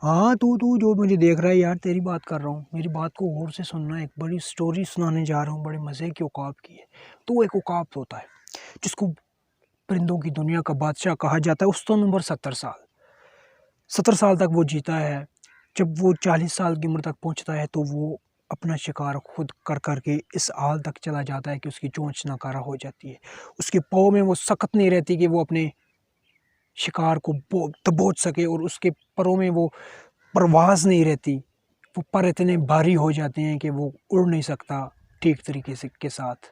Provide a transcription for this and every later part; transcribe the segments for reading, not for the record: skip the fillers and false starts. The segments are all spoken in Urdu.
ہاں تو جو مجھے دیکھ رہا ہے یار، تیری بات کر رہا ہوں، میری بات کو غور سے سننا، ایک بڑی سٹوری سنانے جا رہا ہوں، بڑے مزے کی عقاب کی ہے۔ تو ایک عقاب ہوتا ہے جس کو پرندوں کی دنیا کا بادشاہ کہا جاتا ہے، اس تو عمر 70 سال، 70 سال تک وہ جیتا ہے۔ جب وہ 40 سال کی عمر تک پہنچتا ہے تو وہ اپنا شکار خود کر کے اس حال تک چلا جاتا ہے کہ اس کی چونچ ناکارہ ہو جاتی ہے، اس کے پاؤں میں وہ سخت نہیں رہتی کہ وہ اپنے شکار کو دبوچ سکے، اور اس کے پروں میں وہ پرواز نہیں رہتی، وہ پر اتنے بھاری ہو جاتے ہیں کہ وہ اڑ نہیں سکتا ٹھیک طریقے سے کے ساتھ۔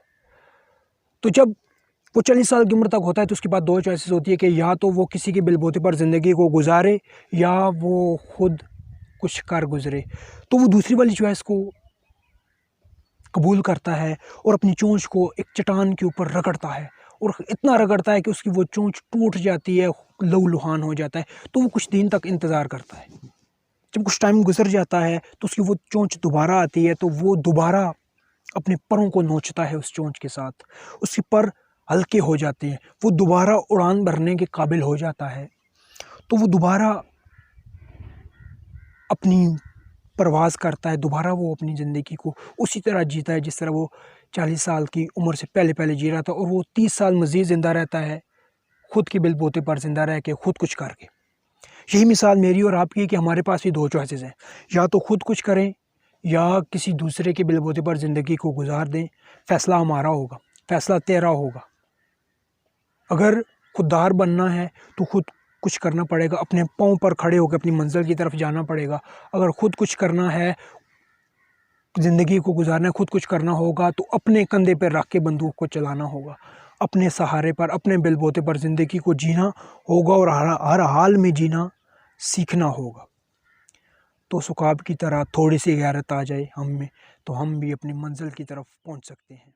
تو جب وہ 40 سال کی عمر تک ہوتا ہے تو اس کے بعد دو چوائسیز ہوتی ہے کہ یا تو وہ کسی کے بل بوتے پر زندگی کو گزارے یا وہ خود کچھ کر گزرے۔ تو وہ دوسری والی چوائس کو قبول کرتا ہے اور اپنی چونچ کو ایک چٹان کے اوپر رگڑتا ہے، اور اتنا رگڑتا ہے کہ اس کی وہ چونچ ٹوٹ جاتی ہے، لہو لہان ہو جاتا ہے۔ تو وہ کچھ دن تک انتظار کرتا ہے، جب کچھ ٹائم گزر جاتا ہے تو اس کی وہ چونچ دوبارہ آتی ہے، تو وہ دوبارہ اپنے پروں کو نوچتا ہے اس چونچ کے ساتھ، اس کے پر ہلکے ہو جاتے ہیں، وہ دوبارہ اڑان بھرنے کے قابل ہو جاتا ہے، تو وہ دوبارہ اپنی پرواز کرتا ہے، دوبارہ وہ اپنی زندگی کو اسی طرح جیتا ہے جس طرح وہ 40 سال کی عمر سے پہلے جی رہا تھا، اور وہ 30 سال مزید زندہ رہتا ہے، خود کے بل بوتے پر زندہ رہ کے، خود کچھ کر کے۔ یہی مثال میری اور آپ کی ہے کہ ہمارے پاس بھی دو چوائسیز ہیں، یا تو خود کچھ کریں یا کسی دوسرے کے بل بوتے پر زندگی کو گزار دیں۔ فیصلہ ہمارا ہوگا، فیصلہ تیرا ہوگا۔ اگر خوددار بننا ہے تو خود کچھ کرنا پڑے گا، اپنے پاؤں پر کھڑے ہو کے اپنی منزل کی طرف جانا پڑے گا۔ اگر خود کچھ کرنا ہے، زندگی کو گزارنا ہے، خود کچھ کرنا ہوگا تو اپنے کندھے پہ رکھ کے بندوق کو چلانا ہوگا، اپنے سہارے پر، اپنے بل بوتے پر زندگی کو جینا ہوگا، اور ہر حال میں جینا سیکھنا ہوگا۔ تو اس عقاب کی طرح تھوڑی سی غیرت آ جائے ہم میں تو ہم بھی اپنی منزل کی طرف پہنچ سکتے ہیں۔